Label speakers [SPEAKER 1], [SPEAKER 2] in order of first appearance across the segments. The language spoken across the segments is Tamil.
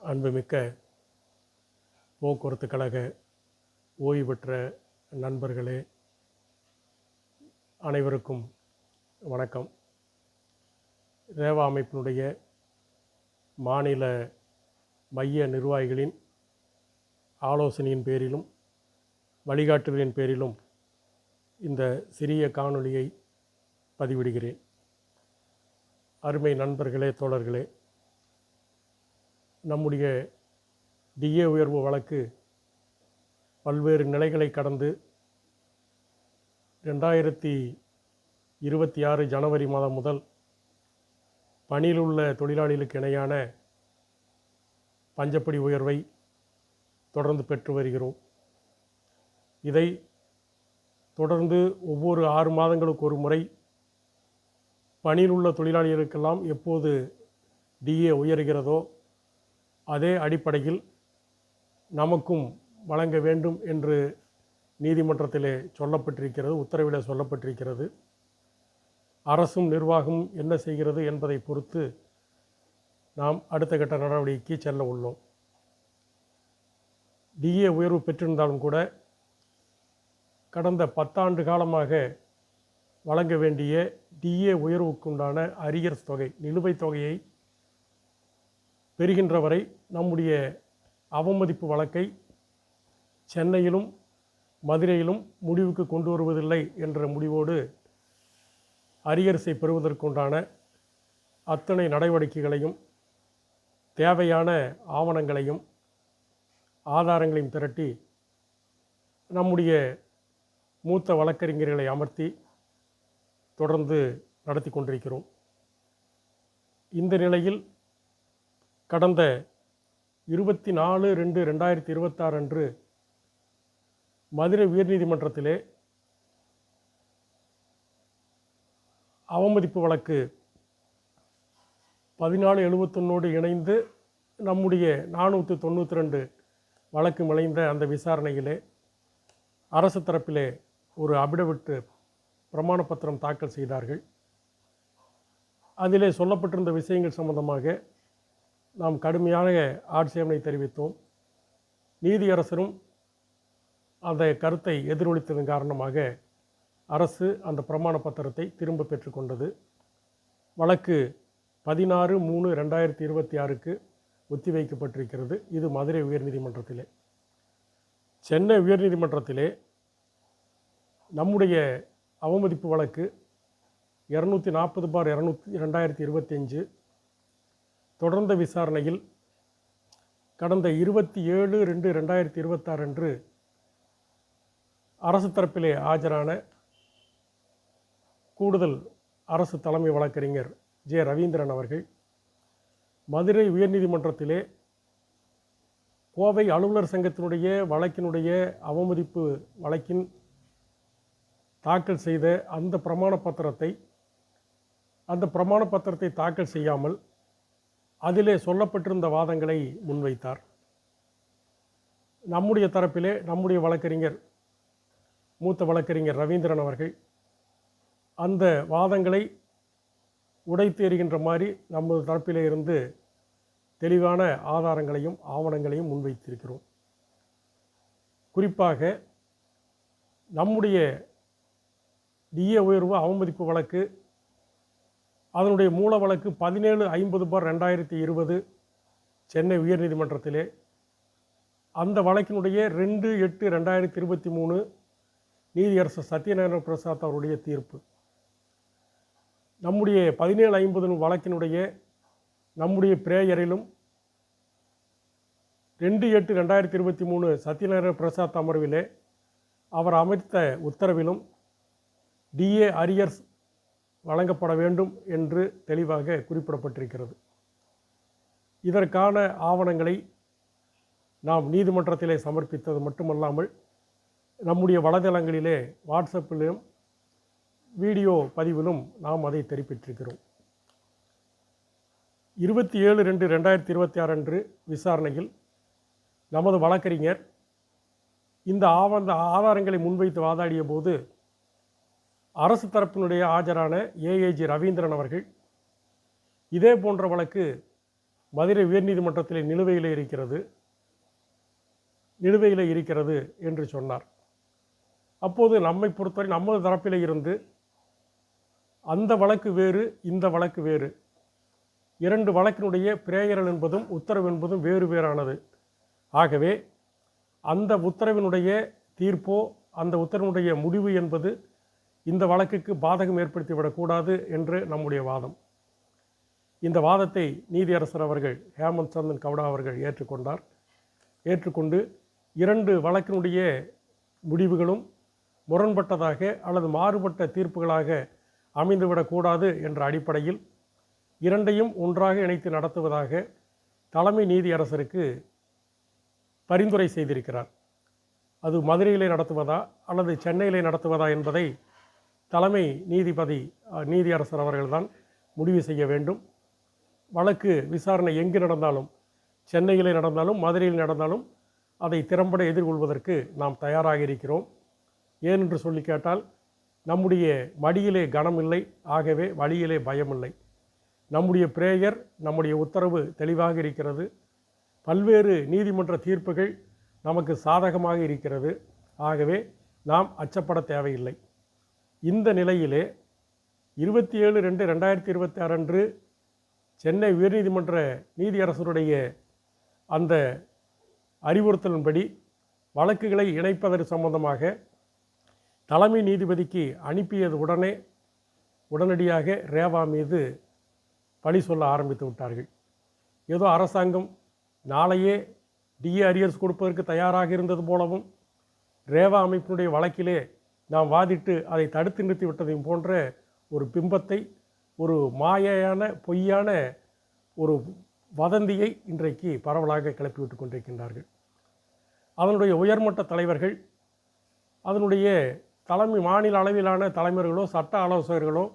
[SPEAKER 1] அன்புமிக்க போக்குவரத்து கழக ஓய்வு பெற்ற நண்பர்களே, அனைவருக்கும் வணக்கம். ரேவா அமைப்பினுடைய மாநில மைய நிர்வாகிகளின் ஆலோசனையின் பேரிலும் வழிகாட்டுதலின் பேரிலும் இந்த சிறிய காணொளியை பதிவிடுகிறேன். அருமை நண்பர்களே, தோழர்களே, நம்முடைய டிஏ உயர்வு வழக்கு பல்வேறு நிலைகளை கடந்து 2026 ஜனவரி மாதம் முதல் பணியில் உள்ள தொழிலாளிகளுக்கு இணையான பஞ்சப்படி உயர்வை தொடர்ந்து பெற்று வருகிறோம். இதை தொடர்ந்து ஒவ்வொரு 6 மாதங்களுக்கு ஒரு முறை பணியில் உள்ள தொழிலாளிகளுக்கெல்லாம் எப்போது டிஏ உயர்கிறதோ அதே அடிப்படையில் நமக்கும் வழங்க வேண்டும் என்று நீதிமன்றத்திலே சொல்லப்பட்டிருக்கிறது, உத்தரவில் சொல்லப்பட்டிருக்கிறது. அரசும் நிர்வாகமும் என்ன செய்கிறது என்பதை பொறுத்து நாம் அடுத்த கட்ட நடவடிக்கைக்கு செல்ல உள்ளோம். டிஏ உயர்வு பெற்றிருந்தாலும் கூட கடந்த 10 ஆண்டு காலமாக வழங்க வேண்டிய டிஏ உயர்வுக்குண்டான அரியர்ஸ் தொகை, நிலுவைத் தொகையை பெறுகின்ற வரை நம்முடைய அவமதிப்பு வழக்கை சென்னையிலும் மதுரையிலும் முடிவுக்கு கொண்டு வருவதில்லை என்ற முடிவோடு அரியர்ஸை பெறுவதற்குண்டான அத்தனை நடவடிக்கைகளையும் தேவையான ஆவணங்களையும் ஆதாரங்களையும் திரட்டி நம்முடைய மூத்த வழக்கறிஞர்களை அமர்த்தி தொடர்ந்து நடத்தி கொண்டிருக்கிறோம். இந்த நிலையில் கடந்த 24/2/2026 அன்று மதுரை உயர்நீதிமன்றத்திலே அவமதிப்பு வழக்கு 1471 இணைந்து நம்முடைய 492 வழக்கு இணைந்த அந்த விசாரணையிலே அரசு தரப்பிலே ஒரு அபிடவிட் பிரமாண பத்திரம் தாக்கல் செய்தார்கள். அதிலே சொல்லப்பட்டிருந்த விஷயங்கள் சம்பந்தமாக நாம் கடுமையான ஆட்சேபனை தெரிவித்தோம். நீதியரசரும் அந்த கருத்தை எதிரொலித்ததன் காரணமாக அரசு அந்த பிரமாண பத்திரத்தை திரும்ப பெற்றுக்கொண்டது. வழக்கு 16/3/2026க்கு ஒத்திவைக்கப்பட்டிருக்கிறது. இது மதுரை உயர்நீதிமன்றத்திலே. சென்னை உயர்நீதிமன்றத்திலே நம்முடைய அவமதிப்பு வழக்கு 240/2025 தொடர்ந்த விசாரணையில் கடந்த 27/2/2026 அன்று அரசு தரப்பிலே ஆஜரான கூடுதல் அரசு தலைமை வழக்கறிஞர் ஜே. ரவீந்திரன் அவர்கள் மதுரை உயர்நீதிமன்றத்திலே கோவை அலுவலர் சங்கத்தினுடைய வழக்கினுடைய அவமதிப்பு வழக்கின் தாக்கல் செய்த அந்த பிரமாண பத்திரத்தை தாக்கல் செய்யாமல் அதிலே சொல்லப்பட்டிருந்த வாதங்களை முன்வைத்தார். நம்முடைய தரப்பிலே நம்முடைய வழக்கறிஞர் மூத்த வழக்கறிஞர் ரவீந்திரன் அவர்கள் அந்த வாதங்களை உடைத்து எறிகின்ற மாதிரி நமது தரப்பிலே இருந்து தெளிவான ஆதாரங்களையும் ஆவணங்களையும் முன்வைத்திருக்கிறோம். குறிப்பாக நம்முடைய டிஏ உயர்வு அவமதிப்பு வழக்கு அதனுடைய மூல வழக்கு 17/50/2020 சென்னை உயர்நீதிமன்றத்திலே, அந்த வழக்கினுடைய 2/8/2023 நீதியரசர் சத்யநாராயண பிரசாத் அவருடைய தீர்ப்பு. நம்முடைய 17/50 வழக்கினுடைய நம்முடைய பிரேயரிலும் 2/8/2023 சத்யநாராயண பிரசாத் அமர்விலே அவர் அமைத்த உத்தரவிலும் டிஏ அரியர்ஸ் வழங்கப்பட வேண்டும் என்று தெளிவாக குறிப்பிடப்பட்டிருக்கிறது. இதற்கான ஆவணங்களை நாம் நீதிமன்றத்திலே சமர்ப்பித்தது மட்டுமல்லாமல் நம்முடைய வலைதளங்களிலே வாட்ஸ்அப்பிலும் வீடியோ பதிவிலும் நாம் அதை தெரிவித்திருக்கிறோம். 27/2/2026 அன்று விசாரணையில் நமது வழக்கறிஞர் இந்த ஆதாரங்களை முன்வைத்து வாதாடிய போது அரசு தரப்பினுடைய ஆஜரான ஏஏஜி ரவீந்திரன் அவர்கள் இதே போன்ற வழக்கு மதுரை உயர்நீதிமன்றத்திலே நிலுவையிலே இருக்கிறது என்று சொன்னார். அப்போது நம்மை பொறுத்தவரை நமது தரப்பிலே இருந்து அந்த வழக்கு வேறு, இந்த வழக்கு வேறு, 2 வழக்கினுடைய பிரேயரல் என்பதும் உத்தரவு என்பதும் வேறு வேறானது. ஆகவே அந்த உத்தரவினுடைய தீர்ப்போ அந்த உத்தரவினுடைய முடிவு என்பது இந்த வழக்குக்கு பாதகம் ஏற்படுத்திவிடக்கூடாது என்று நம்முடைய வாதம். இந்த வாதத்தை நீதியரசர் அவர்கள் ஹேமந்த் சந்தன் கவுடா அவர்கள் ஏற்றுக்கொண்டு 2 வழக்கினுடைய முடிவுகளும் முரண்பட்டதாக அல்லது மாறுபட்ட தீர்ப்புகளாக அமைந்துவிடக்கூடாது என்ற அடிப்படையில் 2ஐயும் ஒன்றாக இணைத்து நடத்துவதாக தலைமை நீதியரசருக்கு பரிந்துரை செய்திருக்கிறார். அது மதுரையிலே நடத்துவதா அல்லது சென்னையிலே நடத்துவதா என்பதை தலைமை நீதியரசர் அவர்கள்தான் முடிவு செய்ய வேண்டும். வழக்கு விசாரணை எங்கு நடந்தாலும், சென்னையிலே நடந்தாலும் மதுரையில் நடந்தாலும் அதை திறம்பட எதிர்கொள்வதற்கு நாம் தயாராக இருக்கிறோம். ஏனென்று சொல்லி கேட்டால், நம்முடைய மடியிலே கனம் இல்லை, ஆகவே வழியிலே பயமில்லை. நம்முடைய பிரேயர், நம்முடைய உத்தரவு தெளிவாக இருக்கிறது. பல்வேறு நீதிமன்ற தீர்ப்புகள் நமக்கு சாதகமாக இருக்கிறது. ஆகவே நாம் அச்சப்பட தேவையில்லை. இந்த நிலையிலே 27/2/2026 அன்று சென்னை உயர்நீதிமன்ற நீதியரசருடைய அந்த அறிவுறுத்தலின்படி வழக்குகளை இணைப்பதற்கு சம்பந்தமாக தலைமை நீதிபதிக்கு அனுப்பியது உடனடியாக ரேவா மீது பழி சொல்ல ஆரம்பித்து விட்டார்கள். ஏதோ அரசாங்கம் நாளையே டிஏ அரியர்ஸ் கொடுப்பதற்கு தயாராக இருந்தது போலவும், ரேவா அமைப்பினுடைய வழக்கிலே நாம் வாதிட்டு அதை தடுத்து நிறுத்தி விட்டதையும் போன்ற ஒரு பிம்பத்தை, ஒரு மாயையான பொய்யான ஒரு வதந்தியை இன்றைக்கு பரவலாக கிளப்பிவிட்டு கொண்டிருக்கின்றார்கள். அதனுடைய உயர்மட்ட தலைவர்கள், அதனுடைய மாநில அளவிலான தலைவர்களோ சட்ட ஆலோசகர்களோ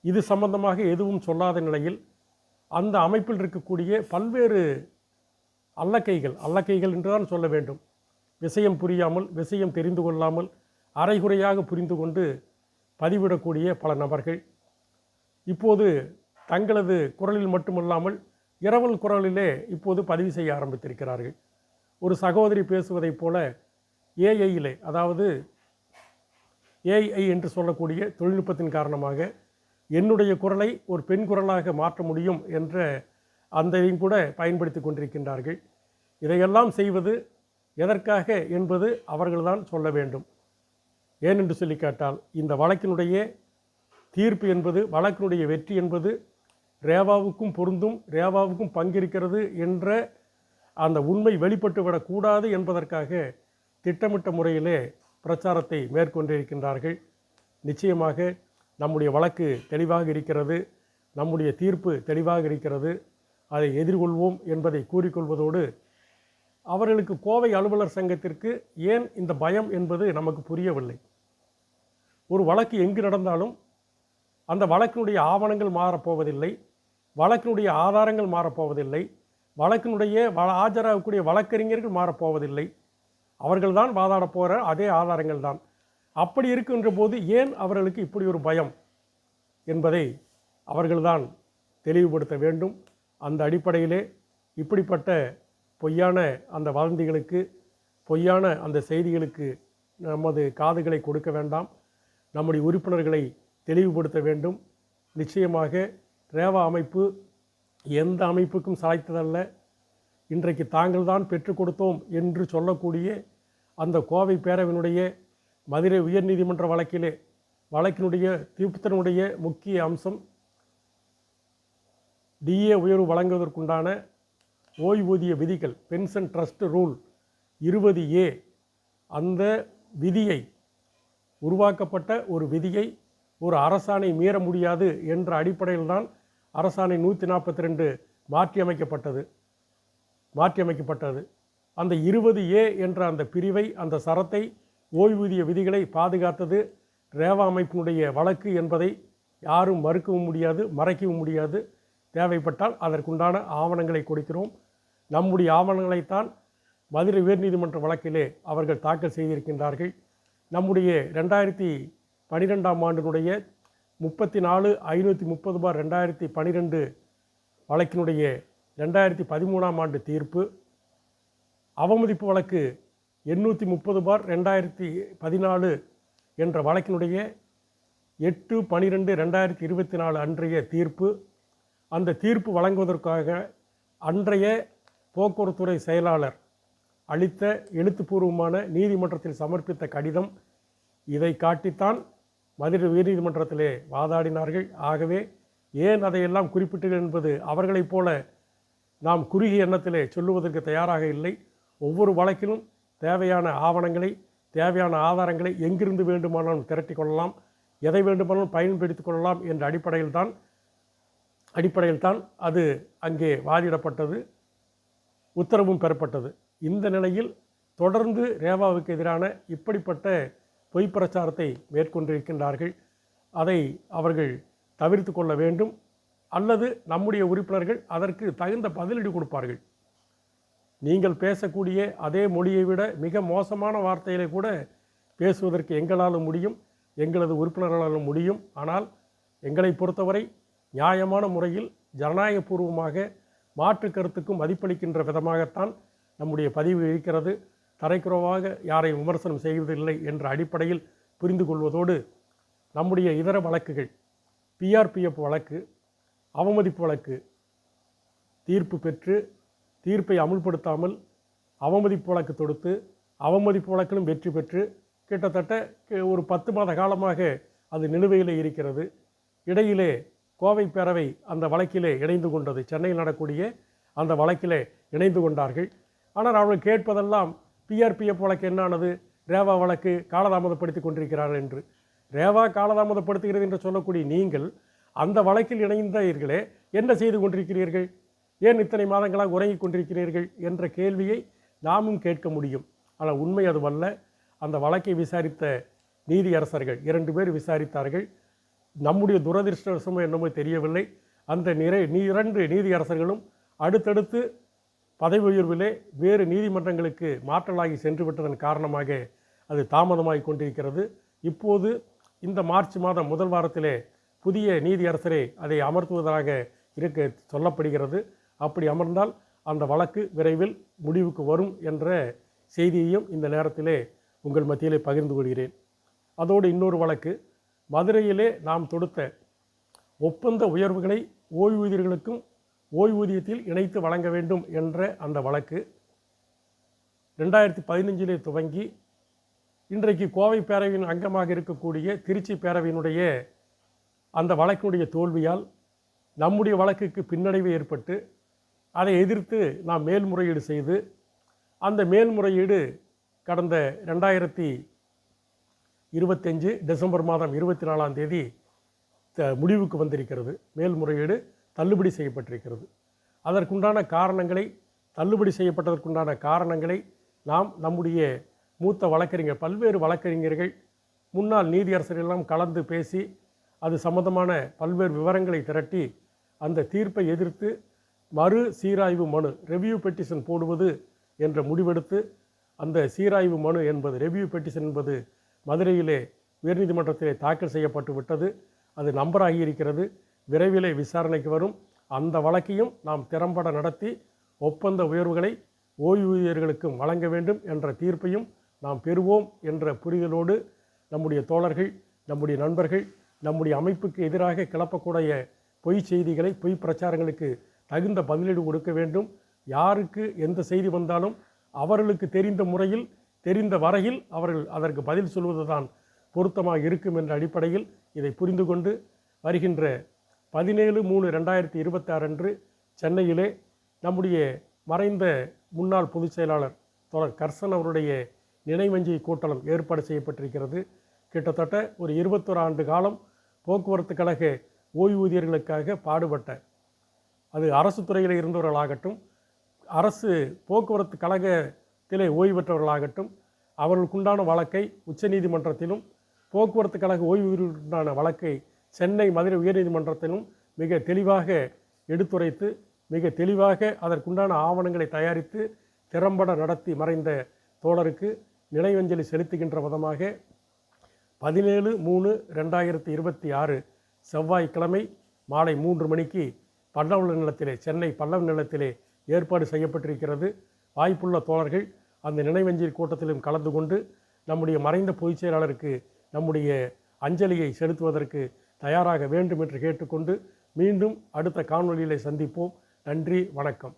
[SPEAKER 1] இது சம்பந்தமாக எதுவும் சொல்லாத நிலையில் அந்த அமைப்பில் இருக்கக்கூடிய பல்வேறு அல்லக்கைகள் என்றுதான் சொல்ல வேண்டும், விஷயம் புரியாமல், விஷயம் தெரிந்து கொள்ளாமல், அரைகுறையாக புரிந்து கொண்டு பதிவிடக்கூடிய பல நபர்கள் இப்போது தங்களது குரலில் மட்டுமல்லாமல் இரவல் குரலிலே இப்போது பதிவு செய்ய ஆரம்பித்திருக்கிறார்கள். ஒரு சகோதரி பேசுவதைப் போல ஏஐயிலே, அதாவது ஏஐ என்று சொல்லக்கூடிய தொழில்நுட்பத்தின் காரணமாக என்னுடைய குரலை ஒரு பெண் குரலாக மாற்ற முடியும் என்ற அதையும் கூட பயன்படுத்தி கொண்டிருக்கின்றார்கள். இதையெல்லாம் செய்வது எதற்காக என்பது அவர்கள்தான் சொல்ல வேண்டும். ஏனென்று சொல்லி கேட்டால், இந்த வழக்கினுடைய தீர்ப்பு என்பது, வழக்கினுடைய வெற்றி என்பது ரேவாவுக்கும் பொருந்தும், ரேவாவுக்கும் பங்கிருக்கிறது என்ற அந்த உண்மை வெளிப்பட்டுவிடக்கூடாது என்பதற்காக திட்டமிட்ட முறையிலே பிரச்சாரத்தை மேற்கொண்டிருக்கின்றார்கள். நிச்சயமாக நம்முடைய வழக்கு தெளிவாக இருக்கிறது, நம்முடைய தீர்ப்பு தெளிவாக இருக்கிறது, அதை எதிர்கொள்வோம் என்பதை கூறிக்கொள்வதோடு, அவர்களுக்கு கோவை அலுவலர் சங்கத்திற்கு ஏன் இந்த பயம் என்பது நமக்கு புரியவில்லை. ஒரு வழக்கு எங்கு நடந்தாலும் அந்த வழக்கினுடைய ஆவணங்கள் மாறப்போவதில்லை, வழக்கினுடைய ஆதாரங்கள் மாறப்போவதில்லை, வழக்கினுடைய ஆஜராகக்கூடிய வழக்கறிஞர்கள் மாறப்போவதில்லை. அவர்கள்தான் வாதாட போகிற அதே ஆதாரங்கள் தான். அப்படி இருக்கின்ற போது ஏன் அவர்களுக்கு இப்படி ஒரு பயம் என்பதை அவர்கள்தான் தெளிவுபடுத்த வேண்டும். அந்த அடிப்படையிலே இப்படிப்பட்ட பொய்யான அந்த வதந்திகளுக்கு, பொய்யான அந்த செய்திகளுக்கு நமது காதுகளை கொடுக்க வேண்டாம். நம்முடைய உறுப்பினர்களை தெளிவுபடுத்த வேண்டும். நிச்சயமாக ரேவா அமைப்பு எந்த அமைப்புக்கும் சாய்த்ததல்ல. இன்றைக்கு தாங்கள் தான் பெற்றுக் கொடுத்தோம் என்று சொல்லக்கூடிய அந்த கோவை பேரவையினுடைய மதுரை உயர்நீதிமன்ற வழக்கினுடைய தீர்ப்பினுடைய முக்கிய அம்சம் டிஏ உயர்வு வழங்குவதற்குண்டான ஓய்வூதிய விதிகள், பென்ஷன் ட்ரஸ்ட் ரூல் 20A, அந்த விதியை, உருவாக்கப்பட்ட ஒரு விதியை ஒரு அரசாணை மீற முடியாது என்ற அடிப்படையில் தான் அரசாணை 142 மாற்றியமைக்கப்பட்டது. அந்த 20A என்ற அந்த பிரிவை, அந்த சரத்தை, ஓய்வூதிய விதிகளை பாதுகாத்தது ரேவா அமைப்பினுடைய வழக்கு என்பதை யாரும் மறுக்கவும் முடியாது, மறைக்கவும் முடியாது. தேவைப்பட்டால் அதற்குண்டான ஆவணங்களை கொடுக்கிறோம். நம்முடைய ஆவணங்களைத்தான் மதுரை உயர்நீதிமன்ற வழக்கிலே அவர்கள் தாக்கல் செய்திருக்கின்றார்கள். நம்முடைய 2012ஆம் ஆண்டினுடைய 34/530/2012 வழக்கினுடைய 2013ஆம் ஆண்டு தீர்ப்பு. அவமதிப்பு வழக்கு 830/2014 என்ற வழக்கினுடைய 8/12/2024 அன்றைய தீர்ப்பு. அந்த தீர்ப்பு வழங்குவதற்காக அன்றைய போக்குவரத்துறை செயலாளர் அளித்த எழுத்துப்பூர்வமான நீதிமன்றத்தில் சமர்ப்பித்த கடிதம். இதை காட்டித்தான் மதுரை உயர்நீதிமன்றத்திலே வாதாடினார்கள். ஆகவே ஏன் அதையெல்லாம் குறிப்பிட்டீர்கள் என்பது அவர்களைப் போல நாம் குறுகிய எண்ணத்திலே சொல்லுவதற்கு தயாராக இல்லை. ஒவ்வொரு வழக்கிலும் தேவையான ஆவணங்களை, தேவையான ஆதாரங்களை எங்கிருந்து வேண்டுமானாலும் திரட்டி கொள்ளலாம், எதை வேண்டுமானாலும் பயன்படுத்திக் கொள்ளலாம் என்ற அடிப்படையில்தான் அது அங்கே வாதிடப்பட்டது, உத்தரவும் பெறப்பட்டது. இந்த நிலையில் தொடர்ந்து ரேவாவுக்கு எதிரான இப்படிப்பட்ட பொய் பிரச்சாரத்தை மேற்கொண்டிருக்கின்றார்கள். அதை அவர்கள் தவிர்த்து கொள்ள வேண்டும், அல்லது நம்முடைய உறுப்பினர்கள் அதற்கு தகுந்த பதிலடி கொடுப்பார்கள். நீங்கள் பேசக்கூடிய அதே மொழியை விட மிக மோசமான வார்த்தைகளை கூட பேசுவதற்கு எங்களாலும் முடியும், எங்களது உறுப்பினர்களாலும் முடியும். ஆனால் எங்களை பொறுத்தவரை நியாயமான முறையில் ஜனநாயகபூர்வமாக மாற்று கருத்துக்கும் மதிப்பளிக்கின்ற விதமாகத்தான் நம்முடைய பதிவு இருக்கிறது. தரைக்குறவாக யாரையும் விமர்சனம் செய்வதில்லை என்ற அடிப்படையில் புரிந்து கொள்வதோடு, நம்முடைய இதர வழக்குகள், பிஆர்பிஎஃப் வழக்கு, அவமதிப்பு வழக்கு தீர்ப்பு பெற்று தீர்ப்பை அமுல்படுத்தாமல் அவமதிப்பு வழக்கு தொடுத்து அவமதிப்பு வழக்கிலும் வெற்றி பெற்று கிட்டத்தட்ட ஒரு 10 மாத காலமாக அது நிலுவையில் இருக்கிறது. இடையிலே கோவை பேரவை அந்த வழக்கிலே இணைந்து கொண்டது. சென்னையில் நடக்கூடிய அந்த வழக்கிலே இணைந்து கொண்டார்கள். ஆனால் அவர்கள் கேட்பதெல்லாம் பிஆர்பிஎஃப் வழக்கு என்னானது, ரேவா வழக்கு காலதாமதப்படுத்தி கொண்டிருக்கிறார்கள் என்று. ரேவா காலதாமதப்படுத்துகிறது என்று சொல்லக்கூடிய நீங்கள் அந்த வழக்கில் இணைந்தீர்களே, என்ன செய்து கொண்டிருக்கிறீர்கள், ஏன் இத்தனை மாதங்களாக உறங்கிக் கொண்டிருக்கிறீர்கள் என்ற கேள்வியை நாமும் கேட்க முடியும். ஆனால் உண்மை அதுவல்ல. அந்த வழக்கை விசாரித்த நீதியரசர்கள் 2 பேர் விசாரித்தார்கள். நம்முடைய துரதிருஷ்டவசமோ என்னமோ தெரியவில்லை, அந்த 2 நீதியரசர்களும் அடுத்தடுத்து பதவி உயர்விலே வேறு நீதிமன்றங்களுக்கு மாற்றலாகி சென்று விட்டதன் காரணமாக அது தாமதமாகி கொண்டிருக்கிறது. இப்போது இந்த மார்ச் மாதம் முதல் வாரத்திலே புதிய நீதியரசரை அதை அமர்த்துவதாக இருக்க சொல்லப்படுகிறது. அப்படி அமர்ந்தால் அந்த வழக்கு விரைவில் முடிவுக்கு வரும் என்ற செய்தியையும் இந்த நேரத்திலே உங்கள் மத்தியிலே பகிர்ந்து கொள்கிறேன். அதோடு இன்னொரு வழக்கு, மதுரையிலே நாம் தொடுத்த ஒப்பந்த உயர்வுகளை ஓய்வூதியர்களுக்கும் ஓய்வூதியத்தில் இணைத்து வழங்க வேண்டும் என்ற அந்த வழக்கு 2015 துவங்கி இன்றைக்கு கோவை பேரவையின் அங்கமாக இருக்கக்கூடிய திருச்சி பேரவையினுடைய அந்த வழக்கினுடைய தோல்வியால் நம்முடைய வழக்குக்கு பின்னடைவு ஏற்பட்டு அதை எதிர்த்து நாம் மேல்முறையீடு செய்து, அந்த மேல்முறையீடு கடந்த 2025 டிசம்பர் மாதம் 24ஆம் தேதி முடிவுக்கு வந்திருக்கிறது. மேல்முறையீடு தள்ளுபடி செய்யப்பட்டிருக்கிறது. அதற்குண்டான காரணங்களை, தள்ளுபடி செய்யப்பட்டதற்குண்டான காரணங்களை நாம் நம்முடைய மூத்த வழக்கறிஞர், பல்வேறு வழக்கறிஞர்கள், முன்னாள் நீதியரசர்களெல்லாம் கலந்து பேசி அது சம்பந்தமான பல்வேறு விவரங்களை திரட்டி அந்த தீர்ப்பை எதிர்த்து மறு சீராய்வு மனு, ரெவ்யூ பெட்டிஷன் போடுவது என்ற முடிவெடுத்து, அந்த சீராய்வு மனு என்பது, ரெவ்யூ பெட்டிஷன் என்பது மதுரையிலே உயர்நீதிமன்றத்திலே தாக்கல் செய்யப்பட்டு விட்டது. அது நம்பராகி இருக்கிறது, விரைவிலே விசாரணைக்கு வரும். அந்த வழக்கையும் நாம் திறம்பட நடத்தி ஒப்பந்த உயர்வுகளை ஓய்வூதியர்களுக்கும் வழங்க வேண்டும் என்ற தீர்ப்பையும் நாம் பெறுவோம் என்ற புரிதலோடு நம்முடைய தோழர்கள், நம்முடைய நண்பர்கள், நம்முடைய அமைப்புக்கு எதிராக கிளப்பக்கூடிய பொய் செய்திகளை, பொய் பிரச்சாரங்களுக்கு தகுந்த பதிலீடு கொடுக்க வேண்டும். யாருக்கு எந்த செய்தி வந்தாலும் அவர்களுக்கு தெரிந்த முறையில், தெரிந்த வரையில் அவர்கள் அதற்கு பதில் சொல்வது தான் பொருத்தமாக இருக்கும் என்ற அடிப்படையில் இதை புரிந்து கொண்டு, வருகின்ற 17/3/2026 அன்று சென்னையிலே நம்முடைய மறைந்த முன்னாள் பொதுச் செயலாளர் தோழர் கர்சன் அவருடைய நினைவஞ்சலி கூட்டலம் ஏற்பாடு செய்யப்பட்டிருக்கிறது. கிட்டத்தட்ட ஒரு 21 ஆண்டு காலம் போக்குவரத்து கழக ஓய்வூதியர்களுக்காக பாடுபட்ட, அது அரசு துறையில் இருந்தவர்களாகட்டும், அரசு போக்குவரத்து கழகத்திலே ஓய்வு பெற்றவர்களாகட்டும், அவர்களுக்குண்டான வழக்கை உச்சநீதிமன்றத்திலும், போக்குவரத்து கழக ஓய்வூதியர்களுக்குண்டான வழக்கை சென்னை மதுரை உயர்நீதிமன்றத்திலும் மிக தெளிவாக எடுத்துரைத்து, மிக தெளிவாக அதற்குண்டான ஆவணங்களை தயாரித்து திறம்பட நடத்தி மறைந்த தோழருக்கு நினைவஞ்சலி செலுத்துகின்ற விதமாக 17/3/2026 செவ்வாய்க்கிழமை மாலை 3 மணிக்கு பல்லவ நிலத்திலே, சென்னை பல்லவ நிலத்திலே ஏற்பாடு செய்யப்பட்டிருக்கிறது. வாய்ப்புள்ள தோழர்கள் அந்த நினைவஞ்சலி கூட்டத்திலும் கலந்து கொண்டு நம்முடைய மறைந்த பொதுச் செயலாளருக்கு நம்முடைய அஞ்சலியை செலுத்துவதற்கு தயாராக வேண்டும் என்று கேட்டுக்கொண்டு மீண்டும் அடுத்த காணொளியிலே சந்திப்போம். நன்றி, வணக்கம்.